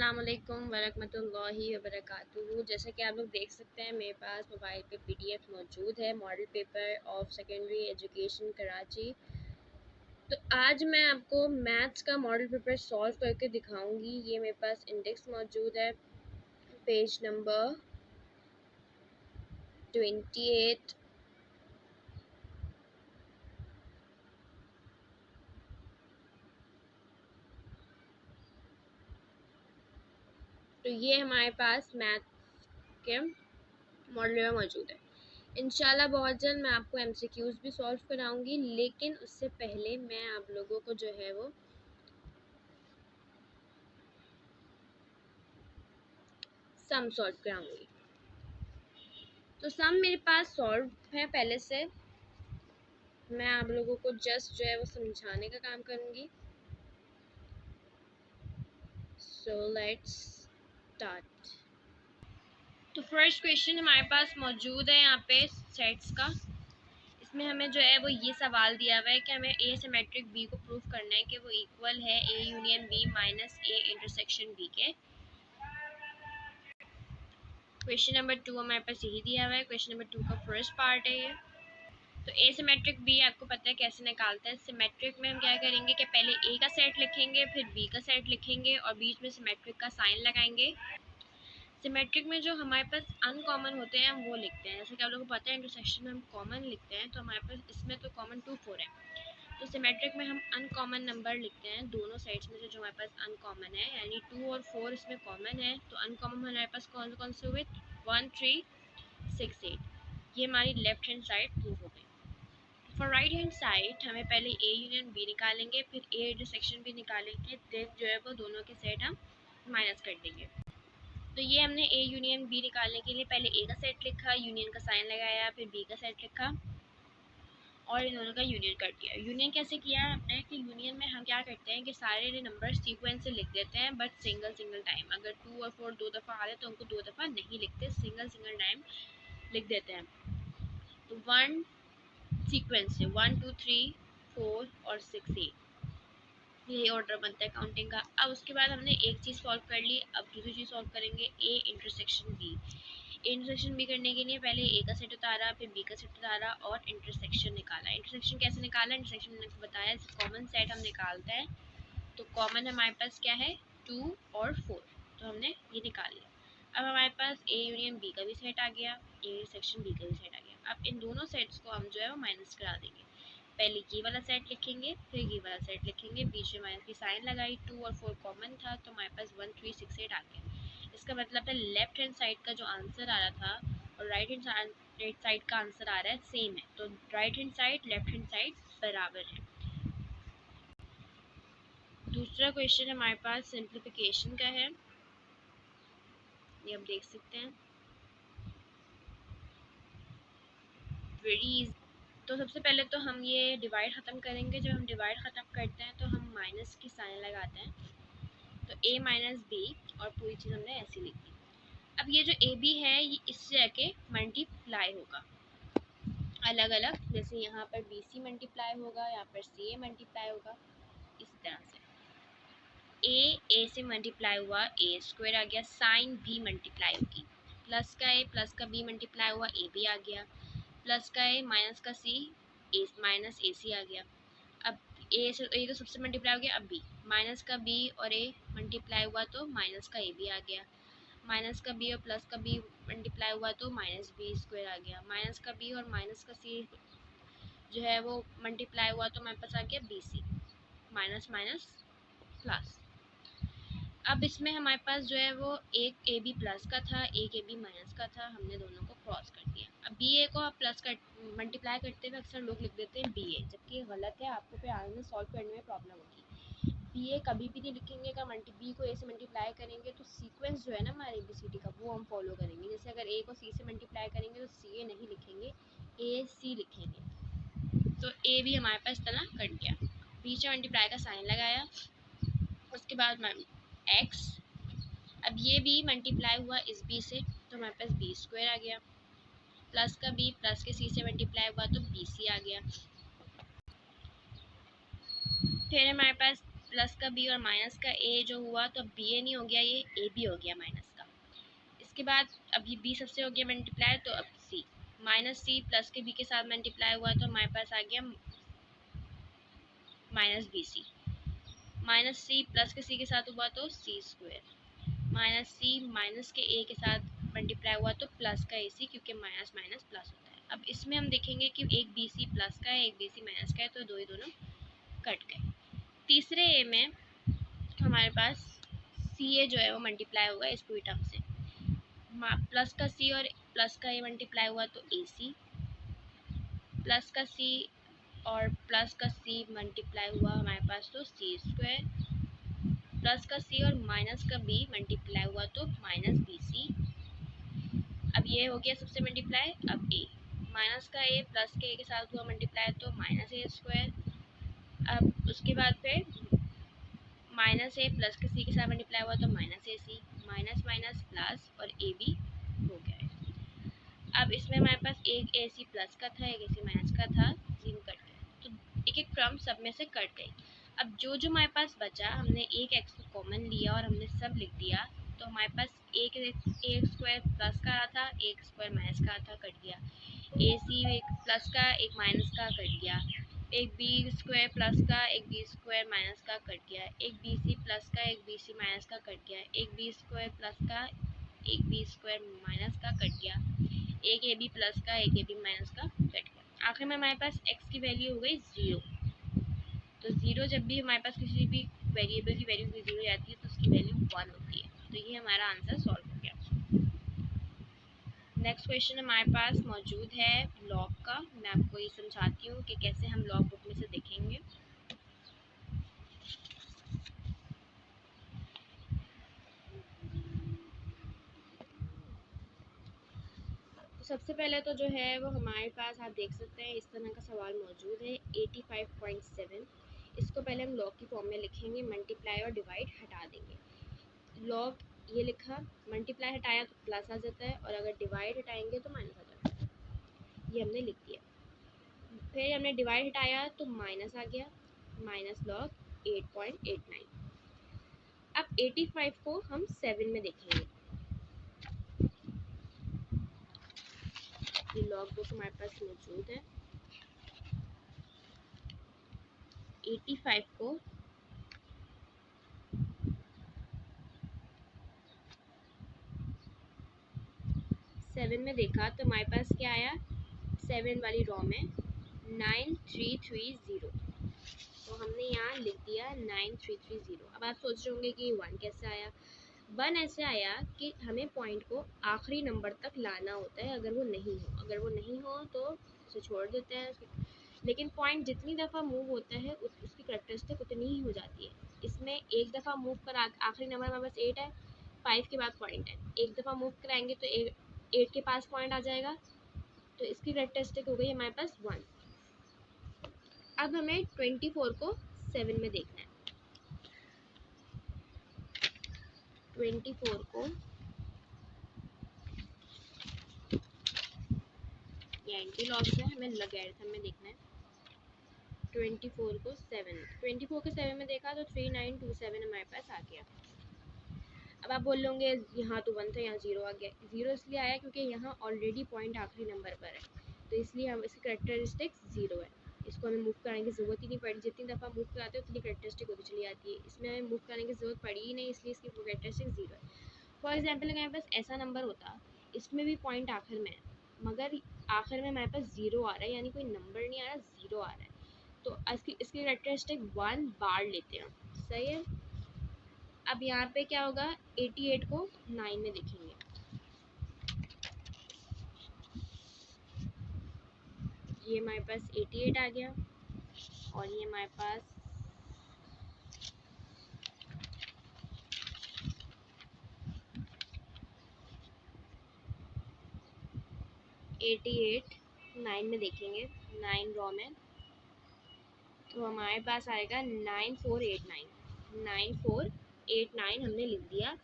अस्सलामुअलैकुम वरहमतुल्लाहि वबरकातुहू। जैसे कि आप लोग देख सकते हैं मेरे पास मोबाइल पे पीडीएफ मौजूद है, model paper of secondary education Karachi. तो आज मैं आपको मैथ्स का मॉडल पेपर सॉल्व करके दिखाऊंगी। ये मेरे पास इंडेक्स मौजूद है, पेज नंबर 28। तो ये हमारे पास मैथ्स के मॉडल पेपर मौजूद है। इंशाल्लाह बहुत जल्द मैं आपको एमसीक्यूज भी सॉल्व कराऊंगी, लेकिन उससे पहले मैं आप लोगों को जो है वो सम सॉल्व कराऊंगी। तो सम मेरे पास सॉल्व है पहले से, मैं आप लोगों को जस्ट जो है वो समझाने का काम करूंगी। So let's start. तो फर्स्ट क्वेश्चन हमारे पास मौजूद है यहाँ पे सेट्स का। इसमें हमें जो है वो ये सवाल दिया हुआ है कि हमें ए सिमेट्रिक बी को प्रूव करना है कि वो इक्वल है A union B minus A intersection B के। क्वेश्चन नंबर 2 हमारे पास यही दिया हुआ है। क्वेश्चन नंबर 2 का फर्स्ट पार्ट है ये। तो ए सिमेट्रिक बी आपको पता है कैसे निकालते हैं। सिमेट्रिक में हम क्या करेंगे कि पहले ए का सेट लिखेंगे, फिर बी का सेट लिखेंगे और बीच में सिमेट्रिक का साइन लगाएंगे। सिमेट्रिक में जो हमारे पास अनकॉमन होते हैं हम वो लिखते हैं। जैसे कि आप लोगों को पता है इंटरसेक्शन में हम कॉमन लिखते हैं, तो हमारे पास इसमें तो कॉमन 2 4 है। तो सिमेट्रिक में हम अनकॉमन नंबर लिखते हैं दोनों साइड्स में से जो हमारे पास अनकॉमन है, यानी 2 और 4 इसमें कॉमन है। तो अनकॉमन हमारे पास कौन कौन से हुए? 1 3 6 8। ये हमारी लेफ्ट हैंड साइड प्रूव हो गई। फॉर राइट हैंड साइड हमें पहले ए यूनियन बी निकालेंगे, फिर ए इंटरसेक्शन भी निकालेंगे, देन जो है वो दोनों के सेट हम माइनस कर देंगे। तो ये हमने ए यूनियन बी निकालने के लिए पहले ए का सेट लिखा, यूनियन का साइन लगाया, फिर बी का सेट लिखा और इन दोनों का यूनियन कर दिया। यूनियन कैसे किया है हमने कि यूनियन में हम क्या करते हैं कि सारे नंबर सीक्वेंस से लिख देते हैं, बट सिंगल सिंगल टाइम। अगर 2 और 4 दो दफ़ा आ रहे तो उनको दो दफ़ा नहीं लिखते, सिंगल सिंगल टाइम लिख देते हैं। तो 1 सीक्वेंस से 1 2 3 4 और 6 8, यही ऑर्डर बनता है काउंटिंग का। अब उसके बाद हमने एक चीज़ सॉल्व कर ली, अब दूसरी चीज़ सॉल्व करेंगे A intersection B. Intersection B करने के लिए पहले ए का सेट उतारा, फिर बी का सेट उतारा और इंटरसेक्शन निकाला। इंटरसेक्शन कैसे निकाला? इंटरसेक्शन मैंने आपको बताया, कॉमन सेट हम निकालते हैं। तो कॉमन हमारे पास क्या है? 2 और 4, तो हमने ये निकाल लिया। अब हमारे पास ए यूनियन बी का भी सेट आ गया, ए इंटरसेक्शन बी का भी सेट आ गया। अब इन दोनों सेट्स को हम जो है वो माइनस करा देंगे। पहले ये वाला सेट लिखेंगे, फिर ये वाला सेट लिखेंगे, बीच में माइनस की साइन लगाई। 2 और 4 कॉमन था तो हमारे पास 1 3 6 8 आ गया। इसका मतलब है लेफ्ट हैंड साइड का जो आंसर आ रहा था और राइट हैंड साइड का आंसर आ रहा है सेम है। तो right hand side left hand side बराबर है। दूसरा क्वेश्चन हमारे पास सिंप्लीफिकेशन का है, ये आप देख सकते हैं, वेरी इजी। तो सबसे पहले तो हम ये डिवाइड ख़त्म करेंगे। जब हम डिवाइड ख़त्म करते हैं तो हम माइनस की साइन लगाते हैं, तो a माइनस बी और पूरी चीज़ हमने ऐसी लिख दी। अब ये जो ए बी है ये इससे जाके मल्टीप्लाई होगा अलग अलग, जैसे यहाँ पर बी सी मल्टीप्लाई होगा, यहाँ पर सी ए मल्टीप्लाई होगा, इस तरह से ए से मल्टीप्लाई हुआ ए स्क्वायर आ गया, साइन बी मल्टीप्लाई होगी, प्लस का ए प्लस का बी मल्टीप्लाई हुआ ए बी आ गया, प्लस का ए माइनस का सी ए माइनस ए सी आ गया। अब ए से ए तो सबसे मल्टीप्लाई हो गया, अब बी माइनस का बी और ए मल्टीप्लाई हुआ तो माइनस का ए भी आ गया, माइनस का बी और प्लस का बी मल्टीप्लाई हुआ तो माइनस बी स्क्वायर आ गया, माइनस का बी और माइनस का सी जो है वो मल्टीप्लाई हुआ तो हमारे पास आ गया B C, minus minus plus. अब इसमें हमारे पास जो है वो एक ए बी प्लस का था, एक ए बी माइनस का था, हमने दोनों को क्रॉस कर दिया। अब बी ए को आप प्लस कर मल्टीप्लाई करते हुए अक्सर लोग लिख देते हैं बी ए, जबकि ये गलत है, आपको फिर आगे में सॉल्व करने में प्रॉब्लम होगी। बी ए कभी भी नहीं लिखेंगे, अगर बी को ए से मल्टीप्लाई करेंगे तो सीक्वेंस जो है ना हमारे ABCD का वो हम फॉलो करेंगे। जैसे अगर ए को सी से मल्टीप्लाई करेंगे तो सी ए नहीं लिखेंगे, ए सी लिखेंगे। तो ए भी हमारे पास इतना कट गया, बीच में मल्टीप्लाई का साइन लगाया, उसके बाद एक्स। अब ये बी मल्टीप्लाई हुआ इस बी से तो हमारे पास बी स्क्वायर आ गया, प्लस का बी प्लस के सी से मल्टीप्लाई हुआ तो बी सी आ गया। फिर हमारे पास प्लस का बी और माइनस का ए जो हुआ, तो अब बी ए नहीं हो गया, ये ए बी हो गया माइनस का। इसके बाद अब ये बी सबसे हो गया मल्टीप्लाई, तो अब सी माइनस सी प्लस के बी के साथ मल्टीप्लाई हुआ, तो हमारे पास आ गया minus B C. Minus C plus के सी के साथ हुआ तो C square. Minus C minus के ए के साथ मल्टीप्लाई हुआ तो प्लस का ए सी, क्योंकि माइनस माइनस प्लस होता है। अब इसमें हम देखेंगे कि एक बी सी प्लस का है, एक बी सी माइनस का है, तो दो ही दोनों कट गए। तीसरे ए में हमारे पास सी ए जो है वो मल्टीप्लाई होगा इस पूरी टर्म से। प्लस का सी और प्लस का ए मल्टीप्लाई हुआ तो ए सी, प्लस का सी और प्लस का सी मल्टीप्लाई हुआ हमारे पास तो सी स्क्वायर, प्लस का सी और माइनस का बी मल्टीप्लाई हुआ तो माइनस बी सी। अब ये हो गया सबसे मल्टीप्लाई। अब ए माइनस का ए प्लस के ए के साथ हुआ मल्टीप्लाई तो माइनस ए स्क्वायर। अब उसके बाद फिर माइनस ए प्लस के सी के साथ मल्टीप्लाई हुआ तो माइनस ए सी, माइनस माइनस प्लस और ए बी हो गया है। अब इसमें हमारे पास एक ए सी प्लस का था, एक ए सी माइनस का था, तीनों कट गए, तो एक एक टर्म सब में से कट गई। अब जो जो हमारे पास बचा, हमने एक एक्स को कॉमन लिया और हमने सब लिख दिया, तो हमारे पास एक स्क्वायर प्लस का था, एक स्क्वायर माइनस का था, कट गया। ए सी एक प्लस का एक माइनस का कट गया, एक बी स्क्वायर प्लस का एक बी स्क्वायर माइनस का कट गया, एक बी सी प्लस का एक बी सी माइनस का कट गया, एक बी स्क्वायर प्लस का एक बी स्क्वायर माइनस का कट गया, एक ए बी प्लस का एक ए बी माइनस का कट गया। आखिर में हमारे पास एक्स की वैल्यू हो गई 0। तो 0 जब भी हमारे पास किसी भी वेरिएबल की वैल्यू 0 जाती है तो उसकी वैल्यू 1 होती है। तो ये हमारा आंसर सॉल्व हो गया। नेक्स्ट क्वेश्चन हमारे पास मौजूद है लॉग का। मैं आपको ये समझाती हूँ कि कैसे हम लॉग बुक में से देखेंगे। तो सबसे पहले तो जो है वो हमारे पास आप देख सकते हैं इस तरह का सवाल मौजूद है 85.7। इसको पहले हम लॉग की फॉर्म में लिखेंगे, मल्टीप्लाई और डिवाइड हटा देंगे। लॉग ये लिखा, मल्टीप्लाई हटाया तो प्लस आ जाता है और अगर डिवाइड हटाएंगे तो माइनस आ जाता है, ये हमने लिख दिया। फिर हमने डिवाइड हटाया तो माइनस आ गया, माइनस लॉग 8.89। अब 85 को हम 7 में देखेंगे। ये लॉग बुक हमारे पास मौजूद है। 85 को 7 में देखा तो हमारे पास क्या आया, 7 वाली रॉ में 9330। तो हमने यहाँ लिख दिया 9330। अब आप सोच रहे होंगे कि 1 कैसे आया। 1 ऐसे आया कि हमें पॉइंट को आखिरी नंबर तक लाना होता है। अगर वो नहीं हो तो उसे छोड़ देते हैं, लेकिन पॉइंट जितनी दफ़ा मूव होता है उसकी करेक्टरिस्टिक उतनी ही हो जाती है। इसमें एक दफ़ा मूव कर आखिरी नंबर हमारे पास 8 है, 5 के बाद पॉइंट है, एक दफ़ा मूव कराएंगे तो 8 के पास पॉइंट आ जाएगा, तो इसकी करेक्टरिस्टिक हो गई हमारे पास 1। अब हमें 24 को 7 में देखना है। 24 को ये एंटी लॉग्स है, हमें लॉगरिथम में देखना है। 24 को 7 में देखा तो 3927 हमारे पास आ गया। अब आप बोल लोगे यहाँ तो 1 था, यहाँ 0 आ गया। 0 इसलिए आया क्योंकि यहाँ ऑलरेडी पॉइंट आखिरी नंबर पर है, तो इसलिए हम इसकी करेक्टरिस्टिक 0 है। इसको हमें मूव कराने की ज़रूरत ही नहीं पड़ी, जितनी दफ़ा मूव कराते हैं उतनी करेक्टरिस्टिक होती चली जाती है। इसमें हमें मूव कराने की ज़रूरत पड़ी ही नहीं, इसलिए इसकी करेक्टरिस्टिक 0 है। फॉर एग्जाम्पल अगर हमारे पास ऐसा नंबर होता, इसमें भी पॉइंट आखिर में है, मगर आखिर में हमारे पास 0 आ रहा है, यानी कोई नंबर नहीं आ रहा, 0 आ रहा है, तो इसकी करेक्टरिस्टिक 1 बार लेते हैं। सही है। अब यहाँ पे क्या होगा, 88 को 9 में देखेंगे। ये हमारे पास 88 आ गया और ये हमारे पास 88 9 में देखेंगे, 9 रॉ में, तो हमारे पास आएगा 9489। 9489 हमने लिख दिया।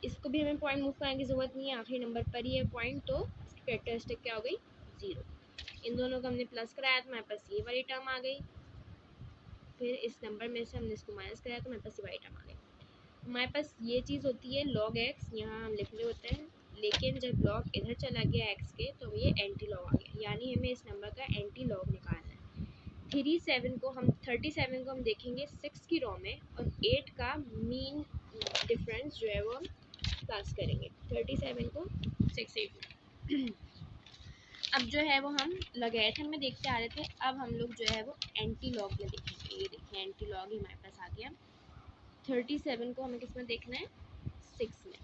इसको भी हमें पॉइंट मूव करने की ज़रूरत नहीं है, आखिरी नंबर पर ही है पॉइंट, तो इसकी कैरेक्टरिस्टिक क्या हो गई, 0। इन दोनों को हमने प्लस कराया तो हमारे पास ये वाली टर्म आ गई। फिर इस नंबर में से हमने इसको माइनस कराया तो हमारे पास y टर्म आ गया। हमारे पास ये चीज़ होती है log x, यहाँ हम लिख रहे होते हैं, लेकिन जब log इधर चला गया x के तो ये एंटी लॉग आ गया, यानी हमें इस नंबर का एंटी लॉग निकालना है। 37 को हम देखेंगे 6 की रो में और 8 का मीन डिफरेंस जो है वो हम प्लस करेंगे। 37 को 6 8 अब जो है वो हम लगाए थे, हमें देखते आ रहे थे, अब हम लोग जो है वो एंटी लॉग में देखेंगे। ये देखिए एंटी लॉग ही हमारे पास आ गया। 37 को हमें किस में देखना है, 6 में।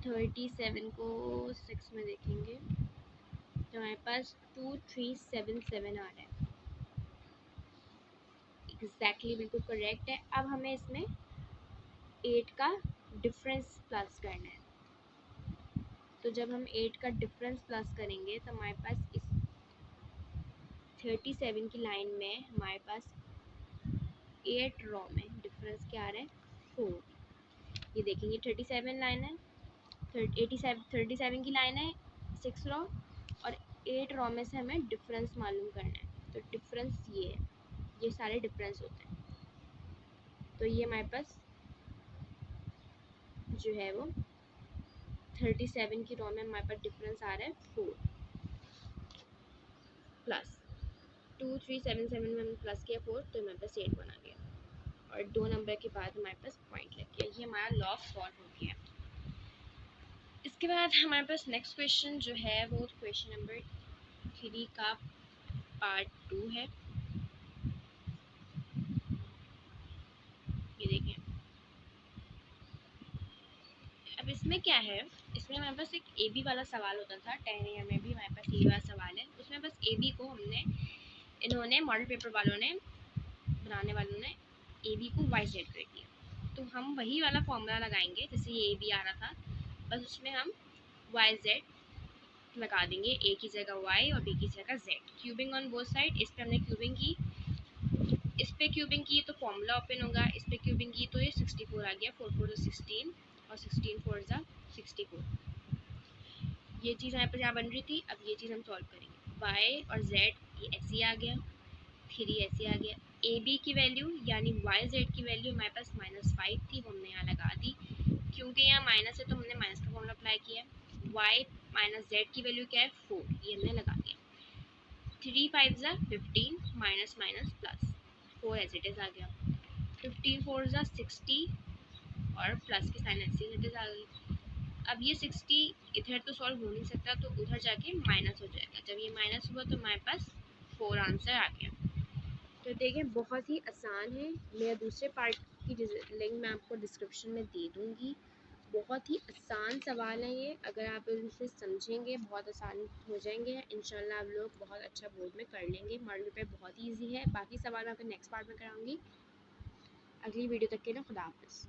37 को 6 में देखेंगे तो हमारे पास 2377 आ रहा है। एग्जैक्टली बिल्कुल करेक्ट है। अब हमें इसमें 8 का डिफरेंस प्लस करना है, तो जब हम 8 का डिफरेंस प्लस करेंगे तो हमारे पास इस 37 की लाइन में हमारे पास 8 रो में डिफरेंस क्या आ रहा है, 4। ये देखेंगे 37 लाइन है, 37 की लाइन है, 6 रो और 8 रो में से हमें डिफरेंस मालूम करना है। तो डिफरेंस ये है, ये सारे डिफरेंस होते हैं। तो ये हमारे पास जो है वो 37 की रो में हमारे पास डिफरेंस आ रहा है 4 प्लस 2377 में हमने प्लस किया 4 तो हमारे पास 8 बना गया और 2 नंबर के बाद हमारे पास पॉइंट लग गया। ये हमारा लॉग सॉल्व हो गया। इसके बाद हमारे पास नेक्स्ट क्वेश्चन जो है वो क्वेश्चन नंबर 3 का पार्ट 2 है। ये देखें, अब इसमें क्या है, इसमें हमारे पास एक ए बी वाला सवाल होता था 10 AM में भी हमारे पास ये वाला सवाल है। उसमें बस ए बी को हमने, इन्होंने मॉडल पेपर वालों ने, बनाने वालों ने ए बी को वाई जेड कर दिया। तो हम वही वाला फॉर्मूला लगाएंगे जैसे ये ए बी आ रहा था, बस उसमें हम वाई जेड लगा देंगे, ए की जगह वाई और बी की जगह Z. Cubing on both side, इस पर हमने क्यूबिंग की, इस पे क्यूबिंग की तो फॉर्मूला ओपन होगा, इस पे क्यूबिंग की तो ये 64 आ गया। 4 4 16 और 16 4 64। ये चीज़ हमारे पास यहाँ बन रही थी। अब ये चीज़ हम सॉल्व करेंगे। वाई और जेड ये ऐसे आ गया, 3 ऐसे आ गया। ए बी की वैल्यू यानी वाई जेड की वैल्यू हमारे पास -5 थी, वो हमने यहाँ लगा दी। क्योंकि यहाँ माइनस है तो हमने माइनस का फॉर्मूला अप्लाई किया। वाई माइनस जेड की वैल्यू क्या है, 4, ये हमने लगा दिया। 3 5 15 minus minus plus 4 as it is आ गया। 15 4 60 और प्लस की साइन ऐसे इट इज़ आ गई। अब ये 60 इधर तो सॉल्व हो नहीं सकता, तो उधर जाके माइनस हो जाएगा। जब ये माइनस हुआ तो हमारे पास 4 आंसर आ गया। तो देखें बहुत ही आसान है। मेरा दूसरे पार्ट की लिंक मैं आपको डिस्क्रिप्शन में दे दूँगी। बहुत ही आसान सवाल है ये, अगर आप इसे समझेंगे बहुत आसान हो जाएंगे। इंशाल्लाह आप लोग बहुत अच्छा बोर्ड में कर लेंगे। मॉडल पेपर बहुत ईजी है। बाकी सवाल मैं आपको नेक्स्ट पार्ट में कराऊंगी। अगली वीडियो तक के लिए खुदा हाफिज़।